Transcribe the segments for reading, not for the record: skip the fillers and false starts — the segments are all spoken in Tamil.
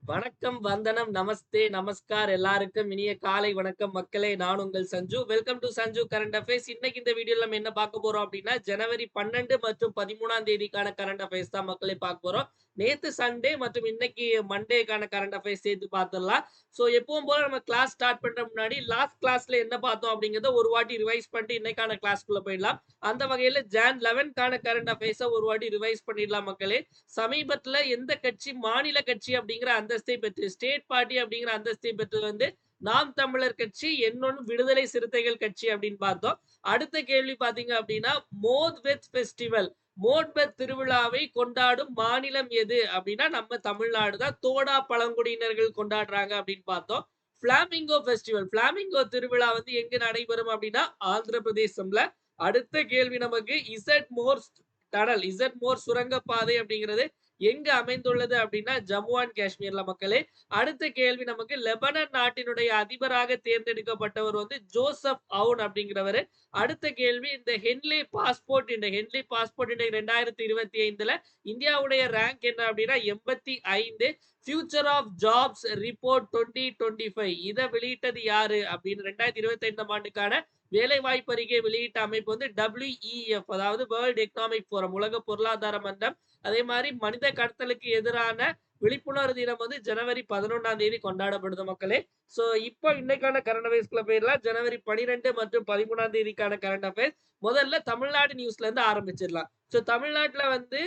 வணக்கம், வந்தனம், நமஸ்தே, நமஸ்கார் எல்லாருக்கும் இனிய காலை வணக்கம் மக்களே. நான் உங்கள் Sanju. Welcome to Sanju current affairs. இன்னைக்கு இந்த வீடியோல நம்ம என்ன பார்க்க போறோம் அப்படின்னா, ஜனவரி 12 மற்றும் 13ஆம் தேதிக்கான கரண்ட் அஃபேர்ஸ் தான் மக்களே பார்க்க போறோம். நேத்து சண்டே மற்றும் இன்னைக்கு மண்டேக்கான கரண்ட் அஃபேர்ஸ் சேர்த்து பார்த்துடலாம். ஸோ எப்பவும் போல நம்ம கிளாஸ் ஸ்டார்ட் பண்ற முன்னாடி லாஸ்ட் கிளாஸ்ல என்ன பார்த்தோம் அப்படிங்கிறத ஒரு வாட்டி ரிவைஸ் பண்ணிட்டு இன்னைக்கான கிளாஸ்க்குள்ள போயிடலாம். அந்த வகையில ஜான் 11க்கான கரண்ட் அஃபேர்ஸ ஒரு வாட்டி ரிவைஸ் பண்ணிடலாம் மக்களே. சமீபத்துல எந்த கட்சி மாநில கட்சி அப்படிங்கிற அந்தஸ்தை பெற்று ஸ்டேட் பார்ட்டி அப்படிங்கிற அந்தஸ்தை பெற்றது வந்து நாம் தமிழர் கட்சி, இன்னொன்னு விடுதலை சிறுத்தைகள் கட்சி அப்படின்னு பார்த்தோம். அடுத்த கேள்வி பாத்தீங்க அப்படின்னா, மோத்வெத் ஃபெஸ்டிவல் மோட்பெத் திருவிழாவை கொண்டாடும் மாநிலம் எது அப்படின்னா நம்ம தமிழ்நாடு தான். தோடா பழங்குடியினர்கள் கொண்டாடுறாங்க அப்படின்னு பார்த்தோம். பிளாமிங்கோ ஃபெஸ்டிவல் பிளாமிங்கோ திருவிழா வந்து எங்க நடைபெறும் அப்படின்னா ஆந்திர பிரதேசம்ல. அடுத்த கேள்வி நமக்கு இசட் மோர் டனல் இசட் மோர் சுரங்கப்பாதை அப்படிங்கிறது எங்க அமைந்துள்ளது அப்படின்னா ஜம்மு அண்ட் காஷ்மீர்ல மக்களே. அடுத்த கேள்வி நமக்கு லெபனான் நாட்டினுடைய அதிபராக தேர்ந்தெடுக்கப்பட்டவர் வந்து ஜோசப் அவுன் அப்படிங்கிறவர். அடுத்த கேள்வி இந்த ஹென்லி பாஸ்போர்ட் இந்த 2025ல இந்தியாவுடைய ரேங்க் என்ன அப்படின்னா 85. ஃபியூச்சர் ஆஃப் ஜாப்ஸ் ரிப்போர்ட் 2025 இதை வெளியிட்டது யாரு அப்படின்னு 2025ஆம் ஆண்டுக்கான வேலைவாய்ப்பு அறிக்கை வெளியிட்ட அமைப்பு வந்து WEF, அதாவது வேர்ல்ட் எக்கனாமிக் ஃபோரம், உலக பொருளாதார மன்றம். அதே மாதிரி மனித கடத்தலுக்கு எதிரான விழிப்புணர்வு தினம் வந்து ஜனவரி 11ஆம் தேதி கொண்டாடப்படுது மக்களே. சோ இப்போ இன்னைக்கான கரண்ட் அஃபேர்ஸ்க்குள்ள போயிடலாம். ஜனவரி 12 மற்றும் 13ஆம் தேதிக்கான கரண்ட் அஃபேர்ஸ். முதல்ல தமிழ்நாடு நியூஸ்ல இருந்து ஆரம்பிச்சிடலாம். சோ தமிழ்நாட்டுல வந்து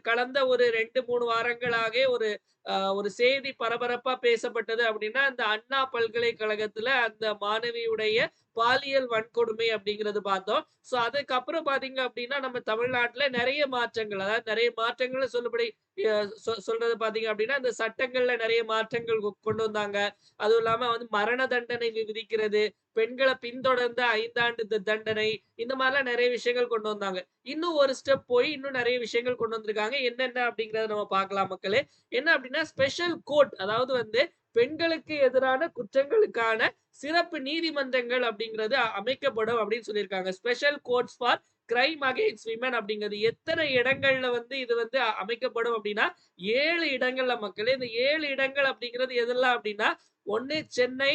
கடந்த ஒரு 2-3 வாரங்களாக ஒரு செய்தி பரபரப்பா பேசப்பட்டது அப்படின்னா, அந்த அண்ணா பல்கலைக்கழகத்துல அந்த மாணவியுடைய பாலியல் வன்கொடுமை அப்படிங்கிறது பார்த்தோம். சோ அதுக்கப்புறம் பாத்தீங்க அப்படின்னா நம்ம தமிழ்நாட்டுல நிறைய மாற்றங்கள், அதாவது நிறைய மாற்றங்கள் சொல்லுபடி சொல்றது பாத்தீங்க அப்படின்னா இந்த சட்டங்கள்ல நிறைய மாற்றங்கள் கொண்டு வந்தாங்க. அதுவும் இல்லாம வந்து மரண தண்டனை விதிக்கிறது, பெண்களை பின்தொடர்ந்த 5 ஆண்டு தண்டனை, இந்த மாதிரிலாம் நிறைய விஷயங்கள் கொண்டு வந்தாங்க. இன்னும் ஒரு ஸ்டெப் போய் இன்னும் நிறைய விஷயங்கள் கொண்டு வந்திருக்காங்க. என்னென்ன அப்படிங்கறத நம்ம பார்க்கலாம் மக்களே. என்ன அப்படின்னா ஸ்பெஷல் கோர்ட், அதாவது வந்து பெண்களுக்கு எதிரான குற்றங்களுக்கான சிறப்பு நீதிமன்றங்கள் அப்படிங்கிறது அமைக்கப்படும் அப்படின்னு சொல்லியிருக்காங்க. Special courts for crime against women அப்படிங்கிறது எத்தனை இடங்கள்ல வந்து இது வந்து அமைக்கப்படும் அப்படின்னா 7 இடங்கள்ல மக்களே. இந்த 7 இடங்கள் அப்படிங்கிறது எதெல்லாம் அப்படின்னா, ஒண்ணு சென்னை,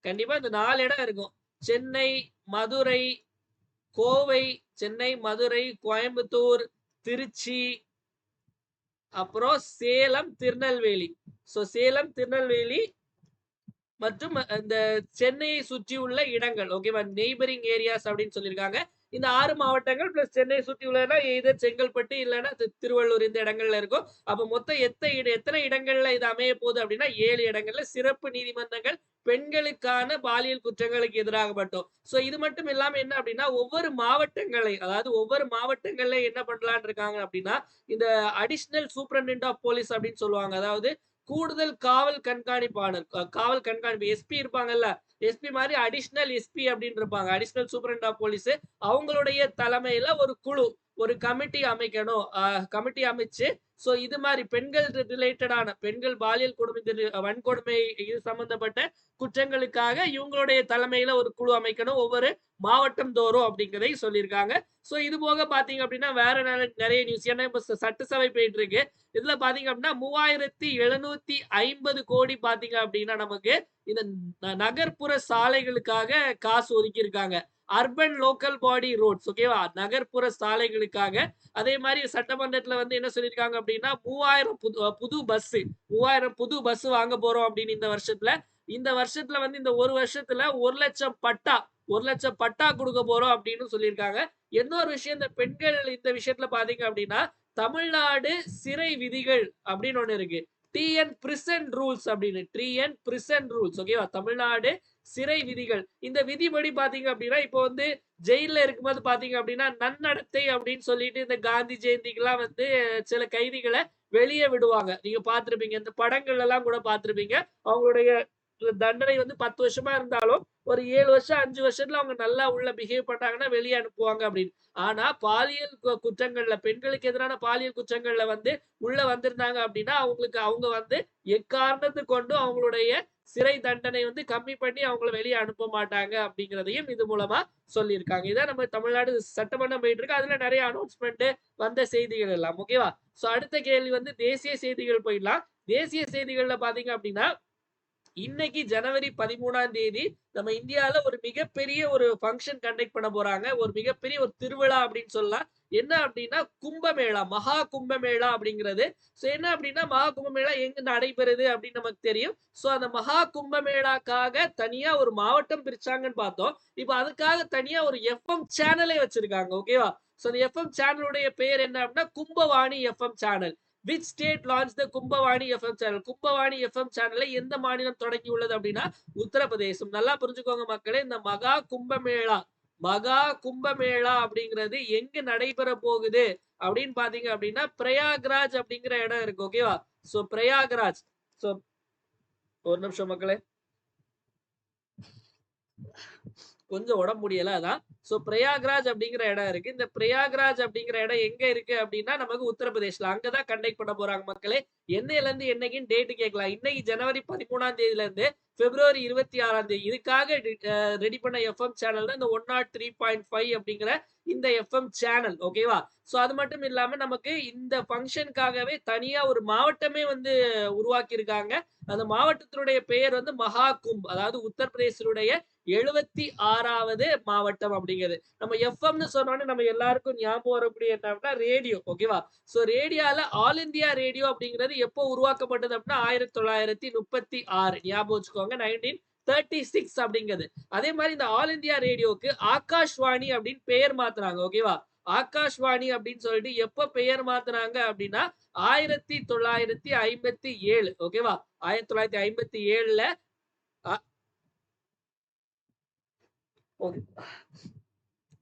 கண்டிப்பா இந்த 4 இடம் இருக்கும். சென்னை, மதுரை, கோவை, சென்னை, மதுரை, கோயம்புத்தூர், திருச்சி, அப்புறம் சேலம், திருநெல்வேலி. சோ சேலம், திருநெல்வேலி மற்றும் இந்த சென்னையை சுற்றியுள்ள இடங்கள், ஓகேவா, நெய்பரிங் ஏரியாஸ் அப்படின்னு சொல்லியிருக்காங்க. இந்த 6 மாவட்டங்கள் பிளஸ் சென்னையை சுற்றி உள்ளதுனா எய்தர் செங்கல்பட்டு இல்லைன்னா திருவள்ளூர், இந்த இடங்கள்ல இருக்கும். அப்ப மொத்தம் எத்தனை இடங்கள்ல இது அமைய போகுது அப்படின்னா 7 இடங்கள்ல சிறப்பு நீதிமன்றங்கள் பெண்களுக்கான பாலியல் குற்றங்களுக்கு எதிராக மட்டும். சோ இது மட்டும் இல்லாம என்ன அப்படின்னா ஒவ்வொரு மாவட்டங்கள்ல என்ன பண்ணலாம்னு இருக்காங்க அப்படின்னா, இந்த அடிஷனல் சூப்பரண்டென்ட் ஆஃப் போலீஸ் அப்படின்னு சொல்லுவாங்க. அதாவது கூடுதல் காவல் கண்காணிப்பாளர், காவல் கண்காணிப்பு எஸ்பி இருப்பாங்கல்ல, எஸ்பி மாதிரி அடிஷனல் எஸ்பி அப்படின்னு இருப்பாங்க, அடிஷனல் சூப்பரண்ட் ஆஃப் போலீஸ். அவங்களுடைய தலைமையில ஒரு குழு, ஒரு கமிட்டி அமைக்கணும். கமிட்டி அமைச்சு சோ இது மாதிரி பெண்கள் ரிலேட்டடான பெண்கள் பாலியல் வன்கொடுமை இது சம்பந்தப்பட்ட குற்றங்களுக்காக இவங்களுடைய தலைமையில ஒரு குழு அமைக்கணும் ஒவ்வொரு மாவட்டம் தோறும் அப்படிங்கிறதை சொல்லியிருக்காங்க. சோ இது போக பாத்தீங்க அப்படின்னா வேற நிறைய நியூஸ், ஏன்னா இப்ப சட்டசபை போயிட்டு இருக்கு. இதுல பாத்தீங்க அப்படின்னா 3750 கோடி பாத்தீங்க அப்படின்னா நமக்கு இந்த நகர்ப்புற சாலைகளுக்காக காசு ஒதுக்கி இருக்காங்க. அர்பன் லோக்கல் பாடி ரோட்ஸ், ஓகேவா, நகர்ப்புற சாலைகளுக்காக. அதே மாதிரி சட்டமன்றத்துல வந்து என்ன சொல்லியிருக்காங்க அப்படின்னா 3000 புது பஸ் வாங்க போறோம் அப்படின்னு இந்த வருஷத்துல வந்து இந்த ஒரு வருஷத்துல 1 லட்சம் பட்டா கொடுக்க போறோம் அப்படின்னு சொல்லியிருக்காங்க. இன்னொரு விஷயம், இந்த பெண்கள் இந்த விஷயத்துல பாத்தீங்க அப்படின்னா தமிழ்நாடு சிறை விதிகள் அப்படின்னு ஒண்ணு இருக்கு. டிஎன் பிரிசன் ரூல்ஸ் அப்படின்னு, டிஎன் பிரிசன் ரூல்ஸ், ஓகேவா, தமிழ்நாடு சிறை விதிகள். இந்த விதிப்படி பாத்தீங்க அப்படின்னா இப்போ வந்து ஜெயில இருக்கும்போது பாத்தீங்க அப்படின்னா நன்னடத்தை அப்படின்னு சொல்லிட்டு இந்த காந்தி ஜெயந்திக்கெல்லாம் வந்து சில கைதிகளை வெளியே விடுவாங்க. நீங்க பார்த்திருப்பீங்க, இந்த படங்கள் எல்லாம் கூட பார்த்திருப்பீங்க. அவங்களுடைய தண்டனை வந்து 10 வருஷமா இருந்தாலும் ஒரு 7 வருஷம் 5 வருஷத்துல அவங்க நல்லா உள்ள பிஹேவ் பண்ணாங்கன்னா வெளியே அனுப்புவாங்க அப்படின்னு. ஆனா பாலியல் குற்றங்கள்ல, பெண்களுக்கு எதிரான பாலியல் குற்றங்கள்ல வந்து உள்ள வந்திருந்தாங்க அப்படின்னா அவங்க வந்து எக்காரணத்து கொண்டும் அவங்களுடைய சிறை தண்டனை வந்து கம்மி பண்ணி அவங்கள வெளியே அனுப்ப மாட்டாங்க அப்படிங்கிறதையும் இது மூலமா சொல்லியிருக்காங்க. இதான் நம்ம தமிழ்நாடு சட்டமன்றம் போயிட்டு இருக்கு. அதுல நிறைய அனௌன்ஸ்மெண்ட் வந்த செய்திகள் எல்லாம், ஓகேவா. சோ அடுத்த கேள்வி வந்து தேசிய செய்திகள் போயிடலாம். தேசிய செய்திகள்ல பாத்தீங்க அப்படின்னா இன்னைக்கு ஜனவரி 13ஆம் தேதி நம்ம இந்தியால ஒரு மிகப்பெரிய ஒரு ஃபங்க்ஷன் கண்டக்ட் பண்ண போறாங்க. ஒரு மிகப்பெரிய ஒரு திருவிழா அப்படின்னு சொல்லலாம். என்ன அப்படின்னா கும்பமேளா, மகா கும்பமேளா அப்படிங்கிறது. ஸோ என்ன அப்படின்னா மகா கும்பமேளா எங்க நடைபெறுது அப்படின்னு நமக்கு தெரியும். ஸோ அந்த மகா கும்பமேளாக்காக தனியா ஒரு மாவட்டம் பிரிச்சாங்கன்னு பார்த்தோம். இப்ப அதுக்காக தனியா ஒரு எஃப்எம் சேனலே வச்சிருக்காங்க. ஓகேவா? ஸோ அந்த எஃப்எம் சேனலுடைய பேர் என்ன அப்படின்னா Kumbhvani FM channel. Which state launch the Kumbhvani FM channel. Kumbhvani FM சேனலை எந்த மாநிலம் தொடங்கி உள்ளது அப்படின்னா உத்தரப்பிரதேசம். நல்லா புரிஞ்சுக்கோங்க மக்களே. இந்த மகா கும்பமேளா அப்படிங்கிறது எங்க நடைபெற போகுது அப்படின்னு பாத்தீங்க அப்படின்னா பிரயாக்ராஜ் அப்படிங்கிற இடம் இருக்கு. ஓகேவா? சோ பிரயாக்ராஜ். சோ ஒரு நிமிஷம் மக்களே, கொஞ்சம் உடம்பு முடியல அதான். சோ பிரயாக்ராஜ் அப்படிங்கிற இடம் இருக்கு. இந்த பிரயாக்ராஜ் அப்படிங்கிற இடம் எங்க இருக்கு அப்படின்னா நமக்கு உத்தரப்பிரதேஷ்ல. அங்கதான் கண்டக்ட் பண்ண போறாங்க மக்களே. என்னையில இருந்து என்னைக்குன்னு டேட் கேட்கலாம். இன்னைக்கு ஜனவரி 13ஆம் தேதியில இருந்து பிப்ரவரி 26ஆம் தேதி. இதுக்காக ரெடி பண்ண எஃப்எம் சேனல் தான் இந்த 103.5 அப்படிங்கிற இந்த எஃப்எம் சேனல். ஓகேவா? சோ அது மட்டும் இல்லாம நமக்கு இந்த ஃபங்க்ஷனுக்காகவே தனியா ஒரு மாவட்டமே வந்து உருவாக்கி இருக்காங்க. அந்த மாவட்டத்தினுடைய பெயர் வந்து மகா கும்ப். அதாவது உத்தரப்பிரதேசனுடைய 76வது மாவட்டம் அப்படிங்கிறது. நம்ம எஃப்எம்னு சொன்னோனே நம்ம எல்லாருக்கும் ஞாபகம் வரக்கூடிய என்னன்னா ரேடியோ. ஓகேவா? சோ ரேடியோல ஆல் இந்தியா ரேடியோ அப்படிங்கிறது எப்போ உருவாக்கப்பட்டது அப்படின்னா 1936. ஞாபகம் வச்சுக்கோங்க. 1936 அப்படிங்கிறது. அதே மாதிரி இந்த ஆல் இந்தியா ரேடியோக்கு ஆகாஷ்வாணி அப்படின்னு பெயர் மாத்துறாங்க. ஓகேவா? ஆகாஷ்வாணி அப்படின்னு சொல்லிட்டு எப்ப பெயர் மாத்துனாங்க அப்படின்னா 1957. ஓகேவா? 1957ல ஓகே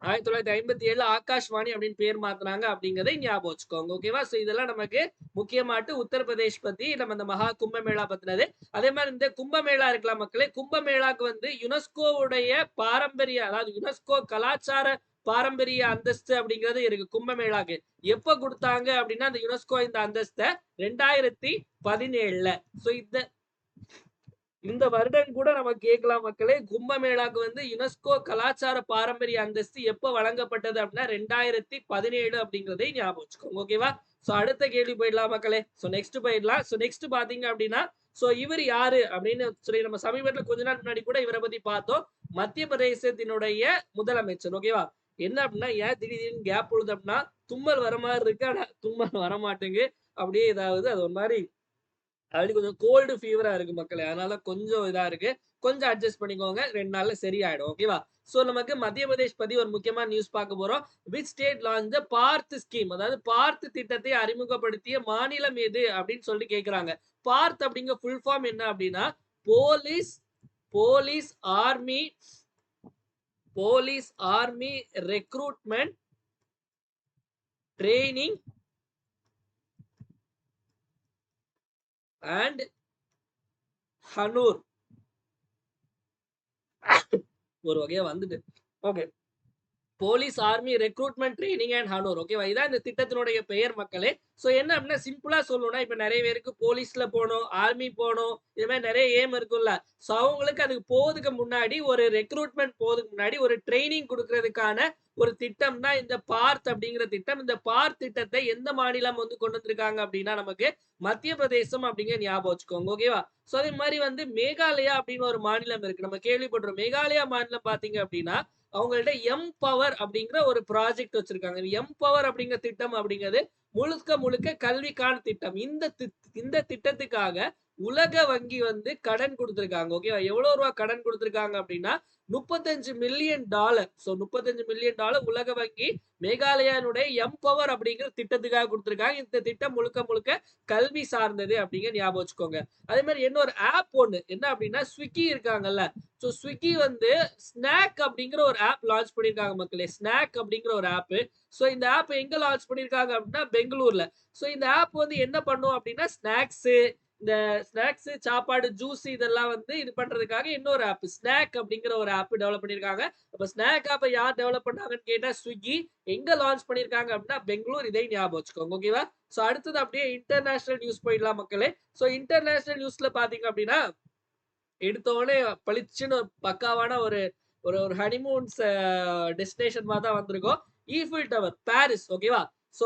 1957 ஆகாஷ்வாணி அப்படின்னு பேர் மாத்துனாங்க அப்படிங்கறதை ஞாபகம் வச்சுக்கோங்க. ஓகேவா? சோ இதெல்லாம் நமக்கு முக்கியமாட்டு உத்தரப்பிரதேஷ் பத்தி நம்ம இந்த மகா கும்பமேளா பத்தினது. அதே மாதிரி இந்த கும்பமேளா இருக்கலாம் மக்களே. கும்பமேளாக்கு வந்து யுனெஸ்கோவுடைய பாரம்பரிய, அதாவது யுனெஸ்கோ கலாச்சார பாரம்பரிய அந்தஸ்து அப்படிங்கிறது இருக்கு கும்பமேளாக்கு. எப்ப கொடுத்தாங்க அப்படின்னா அந்த யுனெஸ்கோ இந்த அந்தஸ்தை 2017ல. சோ இந்த வருடம் கூட நம்ம கேட்கலாம் மக்களே. கும்பமேளாக்கு வந்து யுனெஸ்கோ கலாச்சார பாரம்பரிய அந்தஸ்து எப்ப வழங்கப்பட்டது அப்படின்னா 2017 அப்படிங்கறதை ஞாபகம் வச்சுக்கோங்க. ஓகேவா? சோ அடுத்த கேள்வி போயிடலாம் மக்களே. சோ நெக்ஸ்ட் போயிடலாம். சோ நெக்ஸ்ட் பாத்தீங்க அப்படின்னா சோ இவர் யாரு அப்படின்னு சொல்லி நம்ம சமீபத்துல கொஞ்ச நாள் முன்னாடி கூட இவரை பத்தி பார்த்தோம். மத்திய பிரதேசத்தினுடைய முதலமைச்சர். ஓகேவா? என்ன அப்படின்னா ஏன் திடீர்னு கேப் உழுது அப்படின்னா தும்மல் வர மாதிரி இருக்கு. ஆனா தும்மல் வர மாட்டேங்குது. அப்படியே ஏதாவது அது ஒரு மாதிரி அப்படி கொஞ்சம் கோல்டு ஃபீவரா இருக்கு மக்களே. அதனால கொஞ்சம் இதா இருக்கு. கொஞ்சம் அட்ஜஸ்ட் பண்ணிக்கோங்க. 2 நாள்ல சரியாயிடும். ஓகேவா? சோ நமக்கு மத்திய பிரதேஷ் பத்தி ஒரு முக்கியமான நியூஸ் பார்க்க போறோம். Which state launch the Parth scheme. அதாவது பார்த் திட்டத்தை அறிமுகப்படுத்திய மாநிலம் எது அப்படின்னு சொல்லிட்டு கேக்குறாங்க. பார்த் அப்படிங்கிற ஃபுல் ஃபார்ம் என்ன அப்படின்னா police police army police army recruitment training and Hanur. ஒரு வகையா வந்துட்டு okay. Police army recruitment training and Hanur. ஓகேவா? இதான் இந்த திட்டத்தினுடைய பெயர் மக்களே. சோ என்ன அப்படின்னா சிம்பிளா சொல்லணும்னா இப்ப நிறைய பேருக்கு போலீஸ்ல போகணும், ஆர்மி போகணும், இது மாதிரி நிறைய ஏம் இருக்கும்ல. சோ அவங்களுக்கு அதுக்கு போறதுக்கு முன்னாடி ஒரு ரெக்ரூட்மெண்ட் போறதுக்கு முன்னாடி ஒரு ட்ரைனிங் கொடுக்கறதுக்கான ஒரு திட்டம் தான் இந்த பார்த் அப்படிங்கிற திட்டம். இந்த பார்த் திட்டத்தை எந்த மாநிலம் வந்து கொண்டு வந்திருக்காங்க அப்படின்னா நமக்கு மத்திய பிரதேசம் அப்படிங்கிற ஞாபகம் வச்சுக்கோங்க. ஓகேவா? சோ அதே மாதிரி வந்து மேகாலயா அப்படின்னு ஒரு மாநிலம் இருக்கு. நம்ம கேள்விப்படுறோம். மேகாலயா மாநிலம் பாத்தீங்க அப்படின்னா அவங்கள்ட்ட எம் பவர் அப்படிங்கிற ஒரு ப்ராஜெக்ட் வச்சிருக்காங்க. எம் பவர் அப்படிங்கிற திட்டம் அப்படிங்கிறது முழுக்க முழுக்க கல்விக்கான திட்டம். இந்த திட்டத்துக்காக உலக வங்கி வந்து கடன் கொடுத்திருக்காங்க. ஓகேவா? எவ்வளவு ரூபாய் கடன் கொடுத்திருக்காங்க அப்படின்னா $35 மில்லியன். சோ $35 மில்லியன் உலக வங்கி மேகாலயானுடைய எம் பவர் அப்படிங்கிற திட்டத்துக்காக கொடுத்திருக்காங்க. இந்த திட்டம் முழுக்க முழுக்க கல்வி சார்ந்தது அப்படிங்கிற ஞாபகம் வச்சுக்கோங்க. அதே மாதிரி இன்னொரு ஆப் ஒண்ணு என்ன அப்படின்னா ஸ்விக்கி இருக்காங்கல்ல. சோ ஸ்விக்கி வந்து ஸ்நாக் அப்படிங்கிற ஒரு ஆப் லான்ச் பண்ணிருக்காங்க மக்களே. ஸ்நாக் அப்படிங்கிற ஒரு ஆப். சோ இந்த ஆப் எங்க லான்ச் பண்ணிருக்காங்க அப்படின்னா பெங்களூர்ல. சோ இந்த ஆப் வந்து என்ன பண்ணும் அப்படின்னா இந்த ஸ்நாக்ஸ், சாப்பாடு, ஜூஸ் இதெல்லாம் வந்து இது பண்றதுக்காக இன்னொரு ஆப் ஸ்நாக் அப்படிங்கிற ஒரு ஆப் டெவலப் பண்ணிருக்காங்க. அப்ப ஸ்நாக் ஆப்பை யார் டெவலப் பண்ணாங்கன்னு கேட்டா ஸ்விக்கி. எங்க லான்ச் பண்ணிருக்காங்க அப்படின்னா பெங்களூர். இதை ஞாபகம் வச்சுக்கோங்க. ஓகேவா? சோ அடுத்தது அப்படியே இன்டர்நேஷனல் நியூஸ் போயிடலாம் மக்களே. சோ இன்டர்நேஷனல் நியூஸ்ல பாத்தீங்க அப்படின்னா எடுத்தோடனே பளிச்சுன்னு பக்காவான ஒரு ஒரு ஒரு ஹனிமூன்ஸ் டெஸ்டினேஷன் மாதிரி தான் வந்திருக்கோம். Eiffel tower Paris. ஓகேவா? சோ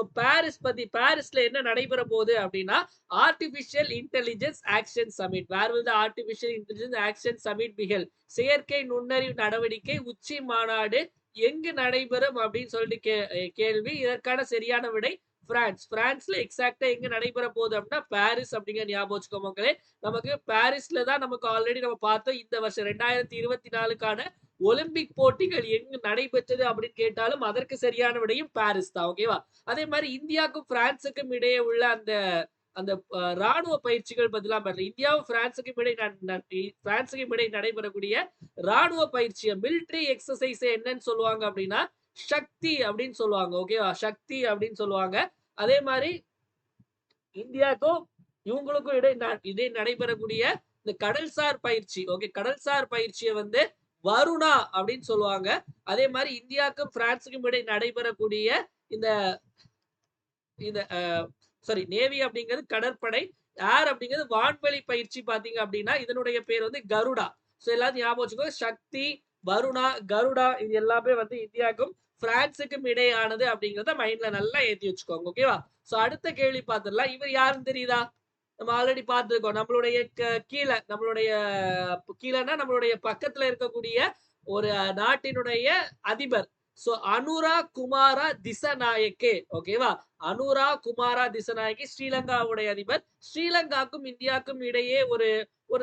பாரிஸ்ல என்ன நடைபெற போகுது அப்படின்னா artificial intelligence action summit. Where will the artificial intelligence action summit be held? செயற்கை நுண்ணறிவு நடவடிக்கை உச்சி மாநாடு எங்கு நடைபெறும் அப்படின்னு சொல்லிட்டு கேள்வி. இதற்கான சரியான விடை பிரான்ஸ். பிரான்ஸ்ல எக்ஸாக்டா எங்க நடைபெற போகுது அப்படின்னா பாரிஸ் அப்படிங்கிற ஞாபகம் வச்சுக்கோ மக்களே. நமக்கு பாரிஸ்ல தான் நமக்கு ஆல்ரெடி நம்ம பார்த்தோம் இந்த வருஷம் 2024க்கான ஒலிம்பிக் போட்டிகள் எங்கு நடைபெற்றது அப்படின்னு கேட்டாலும் அதற்கு சரியான விடையும் பாரிஸ் தான். ஓகேவா? அதே மாதிரி இந்தியாவுக்கும் பிரான்சுக்கும் இடையே உள்ள அந்த அந்த ராணுவ பயிற்சிகள் பதிலாம் பாருங்க. இந்தியாவும் பிரான்சுக்கும் இடையே நடைபெறக்கூடிய ராணுவ பயிற்சியை மிலிட்டரி எக்ஸசைஸ் என்னன்னு சொல்லுவாங்க அப்படின்னா சக்தி அப்படின்னு சொல்லுவாங்க. ஓகேவா? சக்தி அப்படின்னு சொல்லுவாங்க. அதே மாதிரி இந்தியாவுக்கும் இவங்களுக்கும் இடை நடைபெறக்கூடிய இந்த கடல்சார் பயிற்சி, ஓகே, கடல்சார் பயிற்சியை வந்து வருணா அப்படின்னு சொல்லுவாங்க. அதே மாதிரி இந்தியாவுக்கும் பிரான்சுக்கும் இடை நடைபெறக்கூடிய இந்த இந்த சாரி நேவி அப்படிங்கிறது கடற்படை, ஏர் அப்படிங்கிறது வான்வெளி பயிற்சி. பாத்தீங்க அப்படின்னா இதனுடைய பேர் வந்து கருடா. சோ எல்லாத்தையும் ஞாபகம் வச்சுக்கோ. சக்தி, வருணா, கருடா இது எல்லாமே வந்து இந்தியாவுக்கும் பிரான்சுக்கும் இடையானது அப்படிங்கறத மைண்ட்ல நல்லா ஏத்தி வச்சுக்கோங்க. ஓகேவா? சோ அடுத்த கேள்வி பார்த்துடலாம். இவர் யாருன்னு தெரியுதா? நம்ம ஆல்ரெடி பார்த்திருக்கோம். நம்மளுடைய கீழனா நம்மளுடைய பக்கத்துல இருக்கக்கூடிய ஒரு நாட்டினுடைய அதிபர். சோ அனுரா குமாரா திசநாயக்கே. ஓகேவா? அனுரா குமாரா திசநாயக்கி ஸ்ரீலங்காவுடைய அதிபர். ஸ்ரீலங்காக்கும் இந்தியாவுக்கும் இடையே ஒரு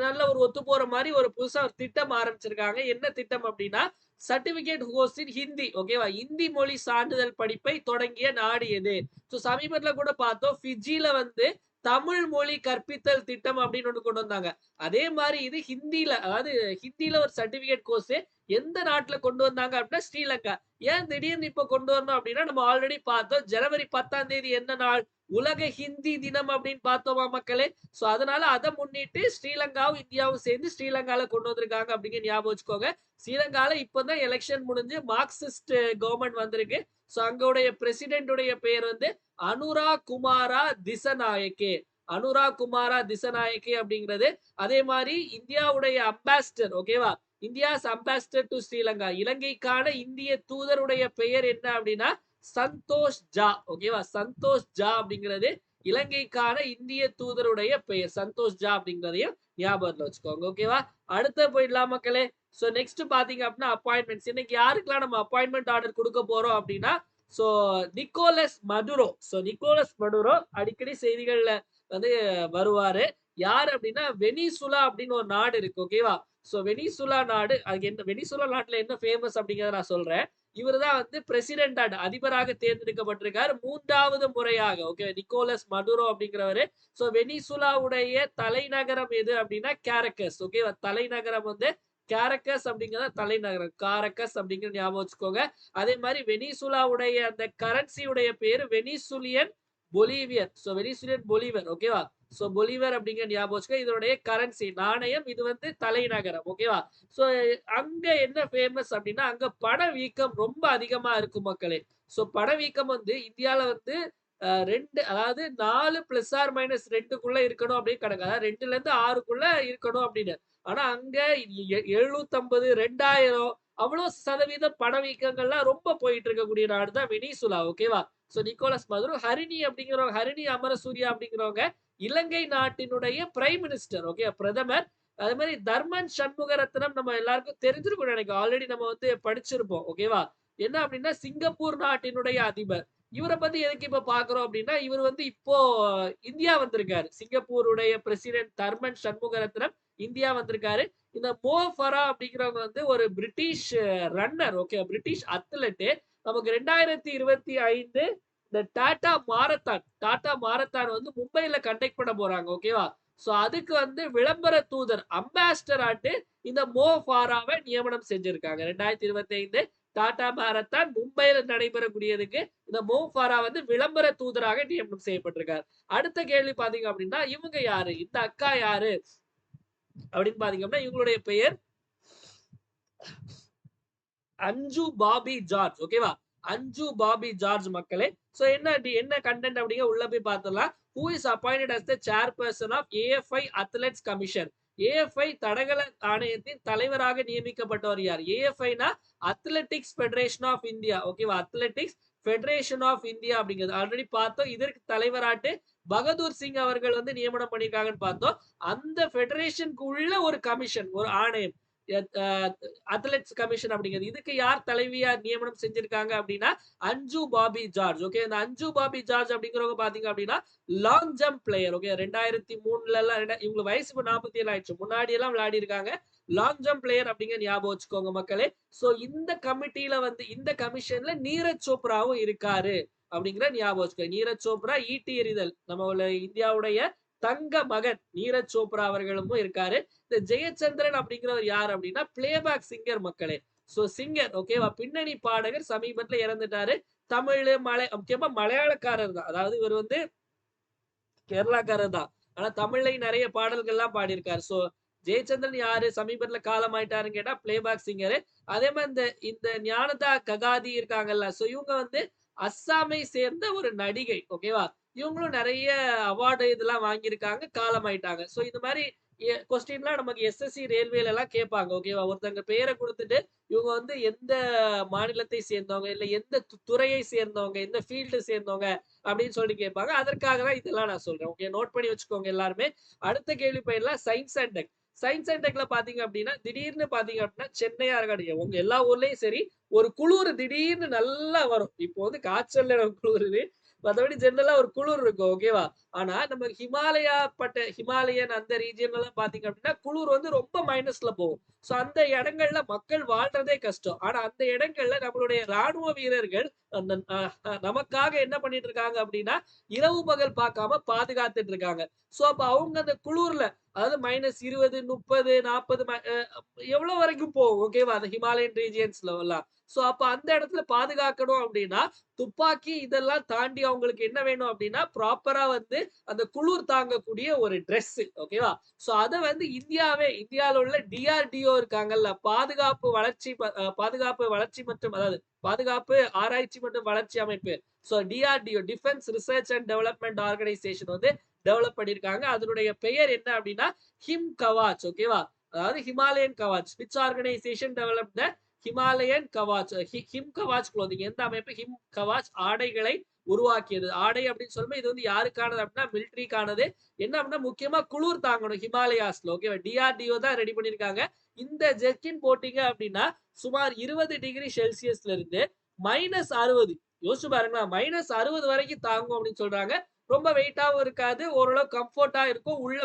நல்ல ஒரு ஒத்து போற மாதிரி ஒரு புதுசா ஒரு திட்டம் ஆரம்பிச்சிருக்காங்க. என்ன திட்டம் அப்படின்னா சர்டிபிகேட் கோர்ஸ் இன் ஹிந்தி. ஓகேவா? இந்தி மொழி சான்றிதழ் படிப்பை தொடங்கிய நாடு எது? சோ சமீபத்துல கூட பார்த்தோம் ஃபிஜில வந்து தமிழ் மொழி கற்பித்தல் திட்டம் அப்படின்னு ஒண்ணு கொண்டு வந்தாங்க. அதே மாதிரி இது ஹிந்தில, அதாவது ஹிந்தில ஒரு சர்டிபிகேட் கோர்ஸ் எந்த நாட்டுல கொண்டு வந்தாங்க அப்படின்னா ஸ்ரீலங்கா. ஏன் திடீர்னு இப்ப கொண்டு வரணும் அப்படின்னா நம்ம ஆல்ரெடி பார்த்தோம் ஜனவரி 10ஆம் தேதி என்ன நாள்? உலக ஹிந்தி தினம் அப்படின்னு பார்த்தோமா மக்களே. சோ அதனால அதை முன்னிட்டு ஸ்ரீலங்காவும் இந்தியாவும் சேர்ந்து ஸ்ரீலங்கால கொண்டு வந்திருக்காங்க அப்படிங்கிற ஞாபகம் வச்சுக்கோங்க. ஸ்ரீலங்கால இப்பதான் எலெக்ஷன் முடிஞ்சு மார்க்சிஸ்ட் கவர்மெண்ட் வந்திருக்கு. சோ அங்கோடைய பிரசிடென்ட் உடைய பேர் வந்து அனுரா குமாரா திசநாயக்கே. அனுரா குமாரா திசநாயக்கே அப்படிங்கிறது. அதே மாதிரி இந்தியாவுடைய அம்பாசிடர். ஓகேவா? இந்தியாஸ் அம்பாசிடர் டு ஸ்ரீலங்கா, இலங்கைக்கான இந்திய தூதருடைய பெயர் என்ன அப்படின்னா சந்தோஷ் ஜா. ஓகேவா? சந்தோஷ் ஜா அப்படிங்கிறது இலங்கைக்கான இந்திய தூதருடைய பெயர். சந்தோஷ் ஜா அப்படிங்கிறதையும் ஞாபகத்துல வச்சுக்கோங்க. ஓகேவா? அடுத்த போயிடலாம் மக்களே. சோ நெக்ஸ்ட் பாத்தீங்க அப்படின்னா அப்பாயின்மெண்ட்ஸ். இன்னைக்கு யாருக்கெல்லாம் நம்ம அப்பாயின்மெண்ட் ஆர்டர் கொடுக்க போறோம் அப்படின்னா so Nicolas Maduro. So Nicolas Maduro அடிக்கடி செய்திகள்ல வந்து வருவாரு. யார் அப்படின்னா வெனிசுலா அப்படின்னு ஒரு நாடு இருக்கு. ஓகேவா? சோ வெனிசுலா நாடு, அதுக்கு என்ன வெனிசுலா நாட்டுல என்ன ஃபேமஸ் அப்படிங்கறத நான் சொல்றேன். இவர்தான் வந்து பிரசிடென்ட் அதிபராக தேர்ந்தெடுக்கப்பட்டிருக்காரு 3வது முறையாக. ஓகே, நிக்கோலஸ் மடுரோ அப்படிங்கிறவரு. சோ வெனிசுலாவுடைய தலைநகரம் எது அப்படின்னா கேரக்கஸ். ஓகேவா? தலைநகரம் வந்து கேரக்கஸ் அப்படிங்கிறத தலைநகரம். காரக்கஸ் அப்படிங்கிற ஞாபகம் வச்சுக்கோங்க. அதே மாதிரி வெனிசுலாவுடைய அந்த கரன்சியுடைய பேரு வெனிசுலியன் பொலிவியர். சோ வெனிசுலியன் பொலிவர். ஓகேவா? சோ பொலிவர் அப்படிங்கிற ஞாபகம் வச்சுக்கோ. இதனுடைய கரன்சி நாணயம். இது வந்து தலைநகரம். ஓகேவா? சோ அங்க என்ன ஃபேமஸ் அப்படின்னா அங்க பணவீக்கம் ரொம்ப அதிகமா இருக்கும் மக்களே. சோ பணவீக்கம் வந்து இந்தியால வந்து 2, அதாவது 4 ± 2க்குள்ள இருக்கணும் அப்படின்னு கணக்கு. அதாவது 2ல இருந்து 6க்குள்ள இருக்கணும் அப்படின்னு. ஆனா அங்க 750, 2000 அவ்வளவு சதவீதம் பணவீக்கங்கள்லாம் ரொம்ப போயிட்டு இருக்கக்கூடிய நாடு தான் வெனிசுலா. ஓகேவா? So Nicolas Maduro. ஹரிணி அப்படிங்கிறவங்க, ஹரிணி அமரசூரியா அப்படிங்கிறவங்க இலங்கை நாட்டினுடைய பிரைம் மினிஸ்டர். ஓகே, பிரதமர். அதே மாதிரி தர்மன் சண்முகரத்னம் நம்ம எல்லாருக்கும் தெரிஞ்சிருக்கும் நினைக்கிறேன். ஆல்ரெடி நம்ம வந்து படிச்சிருப்போம். ஓகேவா? என்ன அப்படின்னா சிங்கப்பூர் நாட்டினுடைய அதிபர். இவரை பத்தி எதுக்கு இப்ப பாக்குறோம் அப்படின்னா இவர் வந்து இப்போ இந்தியா வந்திருக்காரு. சிங்கப்பூருடைய பிரசிடென்ட் தர்மன் சண்முகரத்னம் இந்தியா வந்திருக்காரு. இந்த மோ ஃபரா அப்படிங்கிறவங்க வந்து ஒரு British runner. Okay, British athlete. நமக்கு 2025 இந்த டாடா மாரத்தான் வந்து மும்பைல கண்டக்ட் பண்ண போறாங்க. ஓகேவா? சோ அதுக்கு வந்து விளம்பர தூதர் அம்பாசிடர் ஆட்டு இந்த மோ ஃபாராவை நியமனம் செஞ்சிருக்காங்க. 2025 டாடா மாரத்தான் மும்பைல நடைபெறக்கூடியதுக்கு இந்த மோ ஃபாரா வந்து விளம்பர தூதராக நியமனம் செய்யப்பட்டிருக்காரு. அடுத்த கேள்வி பாத்தீங்க அப்படின்னா இவங்க யாரு? இந்த அக்கா யாரு அப்படின்னு பாத்தீங்க அப்படின்னா இவங்களுடைய பெயர் அஞ்சு பாபி ஜார்ஜ். ஓகேவா? அஞ்சு பாபி ஜார்ஜ் மக்களே. சோ என்ன கண்டென்ட் அப்படிங்க உள்ள போய் பார்த்தலாம். Who is appointed as the chairperson of AFI athletes commission. AFI தடகள ஆணையத்தின் தலைவராக நியமிக்கப்பட்டவர் யார்? ஏஎஃப்ஐனா அத்லெட்டிக்ஸ் ஃபெடரேஷன் ஆஃப் இந்தியா. ஓகேவா? அத்லெட்டிக்ஸ் ஃபெடரேஷன் ஆஃப் இந்தியா அப்படிங்கிறது ஆல்ரெடி பார்த்தோம். இதற்கு தலைவராட்டு பகதூர் சிங் அவர்கள் வந்து நியமனம் பண்ணியிருக்காங்கன்னு பார்த்தோம். அந்த ஃபெடரேஷனுக்கு உள்ள ஒரு கமிஷன், ஒரு ஆணையம். அத்லெட்ஸ் கமிஷன் அப்படிங்கிறது. இதுக்கு யார் தலைவியா நியமனம் செஞ்சிருக்காங்க அப்படின்னா, அஞ்சு பாபி ஜார்ஜ். ஓகே. இந்த அஞ்சு பாபி ஜார்ஜ் அப்படிங்கிறவங்க பாத்தீங்க அப்படின்னா, லாங் ஜம்ப் பிளேயர். ஓகே. 2003ல எல்லாம் இவங்க வயசு இப்ப 47 ஆயிடுச்சு. முன்னாடி எல்லாம் விளையாடி இருக்காங்க. லாங் ஜம்ப் பிளேயர் அப்படிங்க ஞாபகம் வச்சுக்கோங்க மக்களே. சோ இந்த கமிட்டில வந்து இந்த கமிஷன்ல நீரஜ் சோப்ராவும் இருக்காரு அப்படிங்கிற ஞாபகம் வச்சுக்கோங்க. நீரஜ் சோப்ரா ஈட்டி எறிதல் நம்ம இந்தியாவுடைய தங்க மகன் நீரஜ் சோப்ரா அவர்களும் இருக்காரு. இந்த ஜெயச்சந்திரன் அப்படிங்கிறவர் யார் அப்படின்னா பிளேபேக் சிங்கர் மக்களே. சோ சிங்கர் ஓகேவா, பின்னணி பாடகர், சமீபத்துல இறந்துட்டாரு. தமிழ் முக்கியமா மலையாளக்காரர் தான். அதாவது இவர் வந்து கேரளாக்காரர் தான். ஆனா தமிழ்லையும் நிறைய பாடல்கள் எல்லாம் பாடியிருக்காரு. சோ ஜெயச்சந்திரன் யாரு, சமீபத்துல காலம் ஆயிட்டாருன்னு கேட்டா பிளேபேக் சிங்கரு. அதே மாதிரி இந்த ஞானதா ககாதி இருக்காங்கல்ல, சோ இவங்க வந்து அஸ்ஸாமை சேர்ந்த ஒரு நடிகை. ஓகேவா, இவங்களும் நிறைய அவார்டு இதெல்லாம் வாங்கியிருக்காங்க, காலம் ஆயிட்டாங்க. சோ இந்த மாதிரி கொஸ்டின்லாம் நமக்கு எஸ்எஸ்சி ரயில்வேல எல்லாம் கேட்பாங்க. ஓகேவா, ஒருத்தங்க பேரை கொடுத்துட்டு இவங்க வந்து எந்த மாநிலத்தை சேர்ந்தவங்க, இல்ல எந்த துறையை சேர்ந்தவங்க, எந்த ஃபீல்டு சேர்ந்தவங்க அப்படின்னு சொல்லி கேட்பாங்க. அதற்காக தான் இதெல்லாம் நான் சொல்றேன். ஓகே, நோட் பண்ணி வச்சுக்கோங்க எல்லாருமே. அடுத்த கேள்வி போயிடலாம். Science and tech. Science and டெக்ல பாத்தீங்க அப்படின்னா, திடீர்னு பாத்தீங்க அப்படின்னா சென்னையா இருக்காது, உங்க எல்லா ஊர்லயும் சரி, ஒரு குளிர் திடீர்னு நல்லா வரும். இப்போ வந்து காய்ச்சல்ல குளிருது, மற்றபடி ஜெனரலா ஒரு குளிர் இருக்கும். ஓகேவா, ஆனா நம்ம ஹிமாலயன் அந்த ரீஜியன் எல்லாம் பாத்தீங்க அப்படின்னா குளிர் வந்து ரொம்ப மைனஸ்ல போகும். சோ அந்த இடங்கள்ல மக்கள் வாழ்றதே கஷ்டம். ஆனா அந்த இடங்கள்ல நம்மளுடைய ராணுவ வீரர்கள் அந்த நமக்காக என்ன பண்ணிட்டு இருக்காங்க அப்படின்னா இரவு பகல் பார்க்காம பாதுகாத்துட்டு இருக்காங்க. சோ அப்ப அவங்க அந்த குளிர்ல, அதாவது -20, 30, 40 எவ்வளவு வரைக்கும் போகும். ஓகேவா, அந்த ஹிமாலயன் ரீஜியன்ஸ்ல எல்லாம். சோ அப்ப அந்த இடத்துல பாதுகாக்கணும் அப்படின்னா துப்பாக்கி இதெல்லாம் தாண்டி அவங்களுக்கு என்ன வேணும் அப்படின்னா ப்ராப்பரா வந்து அந்த குளிர் தாங்கக்கூடிய ஒரு ட்ரெஸ். ஓகேவா, சோ அத வந்து இந்தியாவில் உள்ள டிஆர்டிஓ இருக்காங்கல்ல, பாதுகாப்பு வளர்ச்சி மற்றும் அதாவது பாதுகாப்பு ஆராய்ச்சி மற்றும் வளர்ச்சி அமைப்பு. So DRDO, defence research and development organisation வந்து டெவலப் பண்ணிருக்காங்க. அதனுடைய பெயர் என்ன அப்படின்னா ஹிம் கவாச். ஓகேவா, அதாவது Himalayan Kavach. Which organisation develop the Himalayan Kavach, him Kavach clothing. எந்த அமைப்பு ஹிம் கவாச் ஆடைகளை உருவாக்கியது. ஆடை அப்படின்னு சொல்லும்போது இது வந்து யாருக்கானது அப்படின்னா மிலிட்டரிக்கானது. என்ன அப்படின்னா முக்கியமா குளிர் தாங்கணும் ஹிமாலயாஸ்ல. ஓகேவா, டிஆர்டிஓ தான் ரெடி பண்ணிருக்காங்க. இந்த ஜெர்கின் போட்டீங்க அப்படின்னா சுமார் 20 டிகிரி செல்சியஸ்ல இருந்து -60, யோசிச்சு பாருங்களா, -60 வரைக்கும் தாங்கும் அப்படின்னு சொல்றாங்க. ரொம்ப வெயிட்டாவும் இருக்காது, ஓரளவு கம்ஃபர்ட்டா இருக்கும், உள்ள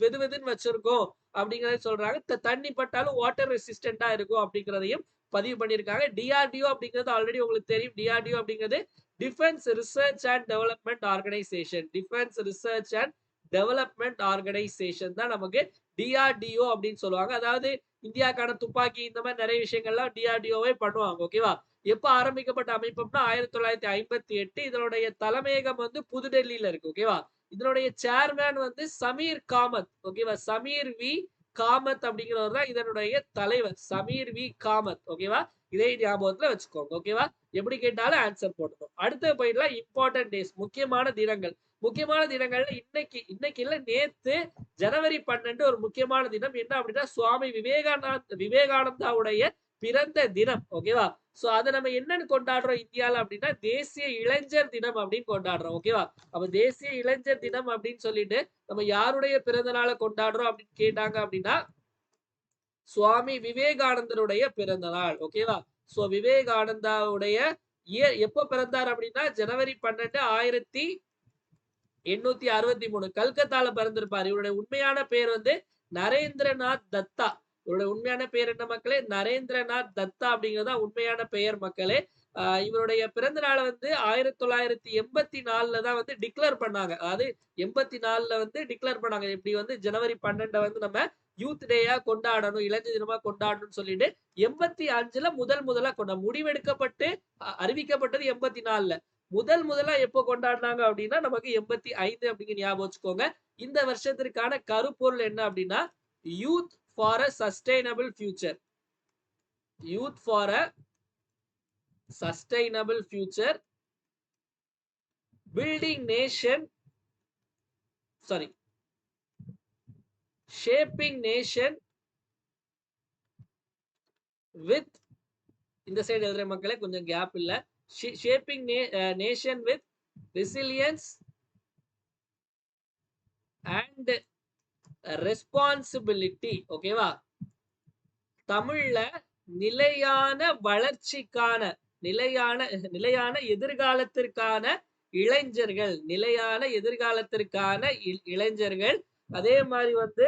வெது வெதுன்னு வச்சிருக்கோம் அப்படிங்கறத சொல்றாங்க. தண்ணி பட்டாலும் வாட்டர் ரெசிஸ்டண்டா இருக்கும் அப்படிங்கறதையும் பதிவு பண்ணிருக்காங்க. டிஆர்டிஓ அப்படிங்கிறது ஆல்ரெடி உங்களுக்கு தெரியும். டிஆர்டிஓ அப்படிங்கிறது defence research and development organisation. Defence research and development organisation தான் நமக்கு டிஆர்டிஓ அப்படின்னு சொல்லுவாங்க. அதாவது இந்தியாக்கான துப்பாக்கி இந்த மாதிரி நிறைய விஷயங்கள்லாம் டிஆர்டிஓவே பண்ணுவாங்க. ஓகேவா, எப்ப ஆரம்பிக்கப்பட்ட அமைப்புனா 1958. இதனுடைய தலைமையகம் வந்து புதுடெல்லியில இருக்கு. ஓகேவா, இதனுடைய சேர்மேன் வந்து சமீர் காமத். ஓகேவா, சமீர் வி காமத் அப்படிங்கிறவர் தான் இதனுடைய தலைவர். சமீர் வி காமத். ஓகேவா, இதே ஞாபகத்துல வச்சுக்கோங்க. ஓகேவா, எப்படி கேட்டாலும் ஆன்சர் போடணும். அடுத்த போயிடலாம். இம்பார்ட்டன்ட் டேஸ், முக்கியமான தினங்கள். முக்கியமான தினங்கள்ல இன்னைக்கு இல்ல, நேத்து ஜனவரி 12 ஒரு முக்கியமான தினம். என்ன அப்படின்னா சுவாமி விவேகானந்தாவுடைய பிறந்த தினம். ஓகேவா, சோ அத நம்ம என்னன்னு கொண்டாடுறோம் இந்தியால அப்படின்னா தேசிய இளைஞர் தினம் அப்படின்னு கொண்டாடுறோம். ஓகேவா, அப்ப தேசிய இளைஞர் தினம் அப்படின்னு சொல்லிட்டு நம்ம யாருடைய பிறந்த நாளை கொண்டாடுறோம் அப்படின்னு கேட்டாங்க அப்படின்னா சுவாமி விவேகானந்தருடைய பிறந்த நாள். ஓகேவா, சோ விவேகானந்தாவுடைய எப்ப பிறந்தார் அப்படின்னா ஜனவரி 12, 1863 கல்கத்தால பிறந்திருப்பார். இவருடைய உண்மையான பேர் வந்து நரேந்திரநாத் தத்தா. இவருடைய உண்மையான பேர் என்ன மக்களே? நரேந்திரநாத் தத்தா அப்படிங்கிறது உண்மையான பெயர் மக்களே. இவருடைய பிறந்த நாளை வந்து 1984ல தான் வந்து டிக்ளேர் பண்ணாங்க. அதாவது 84ல வந்து டிக்ளேர் பண்ணாங்க. இப்படி வந்து ஜனவரி 12 வந்து நம்ம யூத் டேயா கொண்டாடணும், இளைஞர் தினமா கொண்டாடணும்னு சொல்லிட்டு 85ல முதலா முடிவெடுக்கப்பட்டு அறிவிக்கப்பட்டது 84ல. முதலா எப்போ கொண்டாடினாங்க அப்படின்னா நமக்கு 85 அப்படிங்கிற ஞாபகம் வச்சுக்கோங்க. இந்த வருஷத்திற்கான கருப்பொருள் என்ன அப்படின்னா youth for a sustainable future. Youth for a sustainable future, building nation, sorry, shaping nation with, இந்த சைடு எழுதுற மக்களே கொஞ்சம் கேப் இல்ல, shaping nation with resilience and responsibility. ஓகேவா? தமிழ்ல நிலையான வளர்ச்சிக்கான நிலையான நிலையான எதிர்காலத்திற்கான இளைஞர்கள், நிலையான எதிர்காலத்திற்கான இளைஞர்கள், அதே மாதிரி வந்து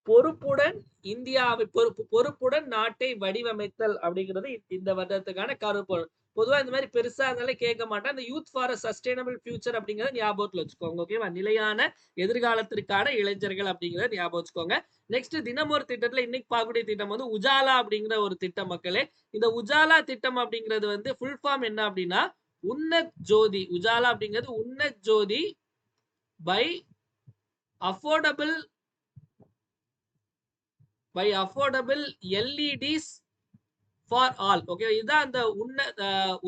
பொறுப்புடன் இந்தியாவை பொறுப்புடன் நாட்டை வடிவமைத்தல் அப்படிங்கிறது இந்த வருடத்துக்கான கருப்பொருள். பொதுவா இந்த மாதிரி பெருசா இருந்தாலே கேட்க மாட்டேன். இந்த யூத் ஃபார் சஸ்டைனபிள் ஃபியூச்சர் அப்படிங்கறத ஞாபகத்துல வச்சுக்கோங்க. ஓகேவா? நிலையான எதிர்காலத்திற்கான இளைஞர்கள் அப்படிங்கறத ஞாபகம் வச்சுக்கோங்க. நெக்ஸ்ட் தினமொரு திட்டத்துல இன்னைக்கு பார்க்கக்கூடிய திட்டம் வந்து உஜாலா அப்படிங்கிற ஒரு திட்டம் மக்களே. இந்த உஜாலா திட்டம் அப்படிங்கிறது வந்து ஃபுல் ஃபார்ம் என்ன அப்படின்னா உன்னத் ஜோதி. உஜாலா அப்படிங்கிறது Unnat Jyoti by affordable LEDs for all. Okay, இதுதான் அந்த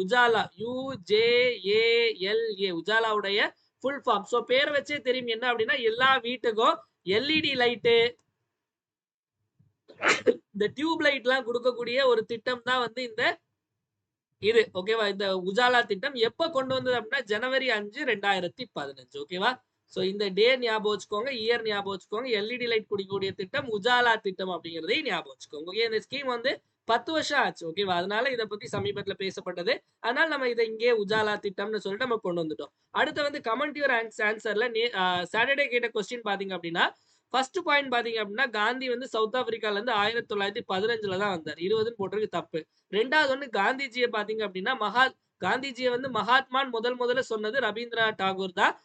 உஜாலா UJALA உஜாலாவுடைய ஃபுல் ஃபார்ம். சோ பேரை வச்சே தெரியும் என்ன அப்படின்னா எல்லா வீட்டுக்கும் LED லைட்டு, இந்த டியூப் லைட் எல்லாம் கொடுக்கக்கூடிய ஒரு திட்டம் தான் வந்து இந்த இது. ஓகேவா? இந்த உஜாலா திட்டம் எப்ப கொண்டு வந்தது அப்படின்னா ஜனவரி 5, 2015. ஓகேவா? சோ இந்த டே ஞாபகம் வச்சுக்கோங்க, இயர் ஞாபகம் வச்சுக்கோங்க. LED லைட் குடிக்கக்கூடிய திட்டம் உஜாலா திட்டம் அப்படிங்கறதை ஞாபகம் வச்சுக்கோங்க. ஓகே, இந்த ஸ்கீம் வந்து 10 வருஷம் ஆச்சு. ஓகேவா? அதனால இதை பத்தி சமீபத்துல பேசப்பட்டது. அதனால நம்ம இதை இங்கே உஜாலா திட்டம்னு சொல்லிட்டு நம்ம கொண்டு வந்துட்டோம். அடுத்து வந்து கமெண்ட் யுவர் ஆன்சர்ல சாட்டர்டே கேட்ட கொஸ்டின் பாத்தீங்க அப்படின்னா ஃபர்ஸ்ட் பாயிண்ட் பாத்தீங்க அப்படின்னா காந்தி வந்து சவுத் ஆப்பிரிக்கால இருந்து 1915 தான் வந்தார். 20 போட்டிருக்கு தப்பு. ரெண்டாவது ஒண்ணு காந்திஜியை பாத்தீங்க அப்படின்னா காந்திஜியை வந்து மகாத்மான் முதல்ல சொன்னது ரவீந்திரநாத் டாகூர் தான்.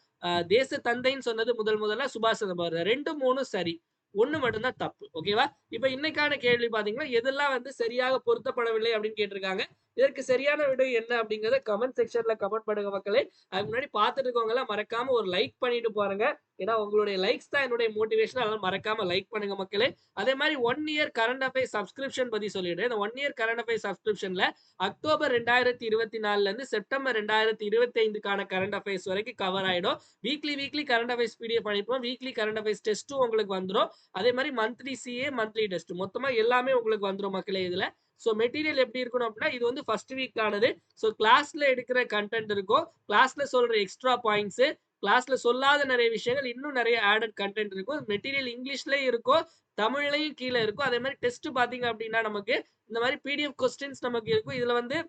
தேச தந்தைன்னு சொன்னது முதல்ல சுபாஷ் சந்திர போஸ். 2, 3 சரி, 1 மட்டும்தான் தப்பு. ஓகேவா? இப்ப இன்னைக்கான கேள்வி பாத்தீங்கன்னா எதெல்லாம் வந்து சரியாக பொருத்தப்படவில்லை அப்படின்னு கேட்டிருக்காங்க. இதற்கு சரியான விடை என்ன அப்படிங்கறத கமெண்ட் செக்ஷன்ல கமெண்ட் பண்ணுங்க மக்களே. அதுக்கு முன்னாடி பார்த்துட்டு இருக்கவங்க எல்லாம் மறக்காம ஒரு லைக் பண்ணிட்டு பாருங்க. ஏன்னா உங்களுடைய லைக்ஸ் தான் என்னுடைய மோட்டிவேஷன். அதனால மறக்காம லைக் பண்ணுங்க மக்களே. அதே மாதிரி 1 இயர் கரண்ட் அஃபேர்ஸ் சப்ஸ்கிரிப்ஷன் பத்தி சொல்லிடுறேன். இந்த 1 இயர் கரண்ட் அஃபேர்ஸ் சப்ஸ்கிரிப்ஷன்ல அக்டோபர் 2024ல இருந்து செப்டம்பர் 2025க்கான கரண்ட் அஃபேர்ஸ் வரைக்கும் கவர் ஆயிடும். வீக்லி கரண்ட் அஃபேர்ஸ் பிடிஎஃப் அனுப்புவோம். வீக்லி கரண்ட் அஃபேர்ஸ் டெஸ்ட்டும் உங்களுக்கு வந்துடும். அதே மாதிரி மந்த்லி CA, மந்த்லி டெஸ்ட் மொத்தமா எல்லாமே உங்களுக்கு வந்துடும் மக்களே இதுல. சோ மெட்டீரியல் எப்படி இருக்கணும் அப்படின்னா இது வந்து ஃபர்ஸ்ட் வீக் ஆனது. சோ கிளாஸ்ல எடுக்கிற கண்டென்ட் இருக்கும், கிளாஸ்ல சொல்ற எக்ஸ்ட்ரா பாயிண்ட்ஸ், கிளாஸ்ல சொல்லாத நிறைய விஷயங்கள், இன்னும் நிறைய ஆடட் கண்டென்ட் இருக்கும். மெட்டீரியல் இங்கிலீஷ்லயும் இருக்கும், தமிழ்லயும் கீழே இருக்கும். அதே மாதிரி டெஸ்ட் பாத்தீங்க அப்படின்னா நமக்கு இந்த மாதிரி PDF கொஸ்டின்ஸ் நமக்கு இருக்கும். இதுல வந்து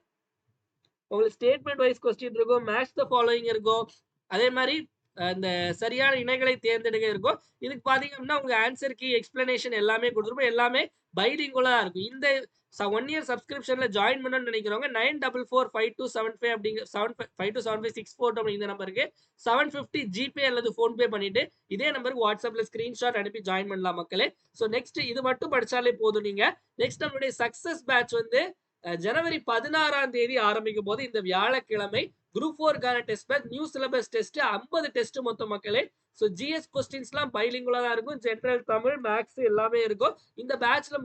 உங்களுக்கு ஸ்டேட்மெண்ட் வைஸ் கொஸ்டின் இருக்கும், மேட்ச் த ஃபாலோயிங் இருக்கும். அதே மாதிரி இந்த சரியான இணைகளை தேர்ந்தெடுக்க இருக்கும். இதுக்கு பாத்தீங்க அப்படின்னா உங்க ஆன்சர் கீ, எக்ஸ்பிளனேஷன் எல்லாமே கொடுத்துருப்போம். எல்லாமே பைலிங்குலா இருக்கும். இந்த 1 இயர் சப்ஸ்கிரிப்ஷன்ல ஜாயின் பண்ணணும்னு நினைக்கிறவங்க 944527 அப்படிங்கிற 527564 அப்படிங்கிற நம்பருக்கு 750 ஜிபே அல்லது போன்பே பண்ணிட்டு இதே நம்பருக்கு வாட்ஸ்அப்ல ஸ்கிரீன்ஷாட் அனுப்பி ஜாயின் பண்ணலாம் மக்களே. சோ நெக்ஸ்ட் இது மட்டும் படிச்சாலே போதும் நீங்க. நெக்ஸ்ட் நம்மளுடைய சக்சஸ் பேட்ச் வந்து ஜனவரி 16ஆம் தேதி ஆரம்பிக்கும் போது இந்த வியாழக்கிழமை குரூப் 4க்கான test batch, new syllabus test 50 test மொத்தம் மக்களே. சோ GS கொஸ்டின்ஸ் எல்லாம் பைலிங்குலா தான் இருக்கும். ஜெனரல், தமிழ், மேக்ஸ் எல்லாமே இருக்கும். இந்த பேட்ச்ல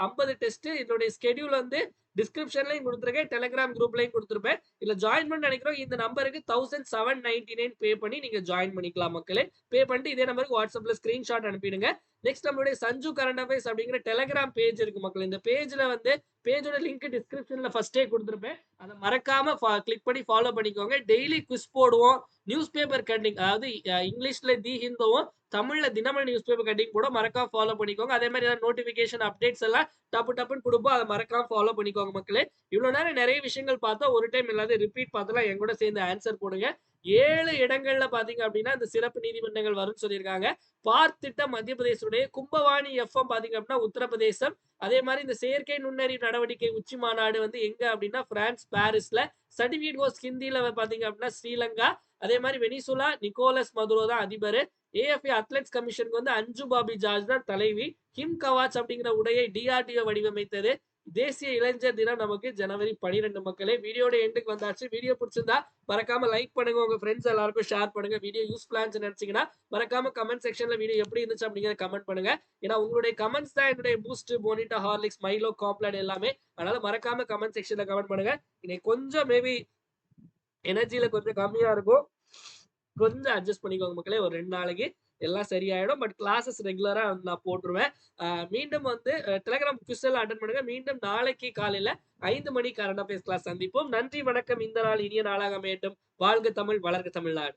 50 டெஸ்ட். இதோட ஸ்கெடியூல் வந்து டிஸ்கிரிப்ஷன்லயும் கொடுத்துருக்கேன், டெலிகிராம் குரூப்லயும் கொடுத்துருப்பேன். இல்ல ஜாயின் பண்ண நினைக்கிறோம் இந்த நம்பருக்கு 1799 பே பண்ணி நீங்க ஜாயின் பண்ணிக்கலாம் மக்களே. பே பண்ணிட்டு இதே நம்பருக்கு வாட்ஸ்அப்ல ஸ்கிரீன்ஷாட் அனுப்பிடுங்க. நெக்ஸ்ட் நம்மளுடைய சஞ்சு கரண்ட் அஃபேர்ஸ் அப்படிங்கிற டெலிகிராம் பேஜ் இருக்கு மக்கள். இந்த பேஜ்ல வந்து பேஜோட லிங்க் டிஸ்கிரிப்ஷன்ல ஃபர்ஸ்டே கொடுத்துருப்பேன். அதை மறக்காம கிளிக் பண்ணி ஃபாலோ பண்ணிக்கோங்க. டெய்லி குவிஸ் போடுவோம். நியூஸ் பேப்பர் கட்டிங், அதாவது இங்கிலீஷ்ல தி ஹிந்துவும் தமிழ்ல தினமணி நியூஸ் பேப்பர் கட்டிங் கூட மறக்காம ஃபாலோ பண்ணிக்கோங்க. அதே மாதிரி ஏதாவது நோட்டிபிகேஷன் அப்டேட்ஸ் எல்லாம் டப்புன்னு கொடுப்போம். அதை மறக்காம ஃபாலோ பண்ணிக்கோங்க மக்களே. இவ்வளவு நேரம் நிறைய விஷயங்கள் பார்த்தா ஒரு டைம் எல்லாத்தையும் ரிப்பீட் பார்த்தலாம். என் கூட சேர்ந்து ஆன்சர் போடுங்க. 7 இடங்கள்ல பாத்தீங்க அப்படின்னா இந்த சிறப்பு நீதிமன்றங்கள் வரும்னு சொல்லியிருக்காங்க. பார்த் திட்டம் மத்திய பிரதேசனுடைய, கும்பவாணி FM பாத்தீங்க அப்படின்னா உத்தரப்பிரதேசம். அதே மாதிரி இந்த செயற்கை நுண்ணறிவு நடவடிக்கை உச்சி மாநாடு வந்து எங்க அப்படின்னா பிரான்ஸ் பாரிஸ்ல. சர்டிபிகேட் கோர்ஸ் ஹிந்தில பாத்தீங்க அப்படின்னா ஸ்ரீலங்கா. அதே மாதிரி வெனிசுலா நிக்கோலஸ் மதுரோ தான் அதிபர். AFA அத்லெட்ஸ் கமிஷனுக்கு வந்து அஞ்சு பாபி ஜார்ஜ் தான் தலைவி. கிம் கவாச் அப்படிங்கிற உடையை DRDO வடிவமைத்தது. தேசிய இளைஞர் தினம் நமக்கு ஜனவரி 12 மக்களே. வீடியோட எண்டுக்கு வந்தாச்சு. வீடியோ பிடிச்சிருந்தா மறக்காம லைக் பண்ணுங்க, உங்க ஃப்ரெண்ட்ஸ் எல்லாருக்கும் ஷேர் பண்ணுங்க. வீடியோ யூஸ்ஃபுல்லா நினைச்சீங்கன்னா மறக்காம கமெண்ட் செக்ஷன்ல வீடியோ எப்படி இருந்துச்சு அப்படிங்கறத கமெண்ட் பண்ணுங்க. ஏன்னா உங்களுடைய கமெண்ட்ஸ் தான் என்னுடைய பூஸ்ட், போனிட்டா, ஹார்லிக்ஸ், மைலோ, காம்ப்ளான் எல்லாமே. அதனால மறக்காம கமெண்ட் செக்ஷன்ல கமெண்ட் பண்ணுங்க. இன்னைக்கு கொஞ்சம் மேபி எனர்ஜில கொஞ்சம் கம்மியா இருக்கும், கொஞ்சம் அட்ஜஸ்ட் பண்ணிக்கோங்க மக்களே. ஒரு 2 நாளைக்கு எல்லாம் சரியாயிடும். பட் கிளாஸஸ் ரெகுலரா வந்து நான் போட்டுருவேன். மீண்டும் வந்து டெலகிராம் குவிஸ் எல்லாம் அட்டெண்ட் பண்ணுங்க. மீண்டும் நாளைக்கு காலையில 5 மணி கரண்ட் அஃபேர்ஸ் கிளாஸ் சந்திப்போம். நன்றி, வணக்கம். இந்த நாள் இனிய நாளாக அமையட்டும். வாழ்க தமிழ், வளர்க தமிழ்நாடு.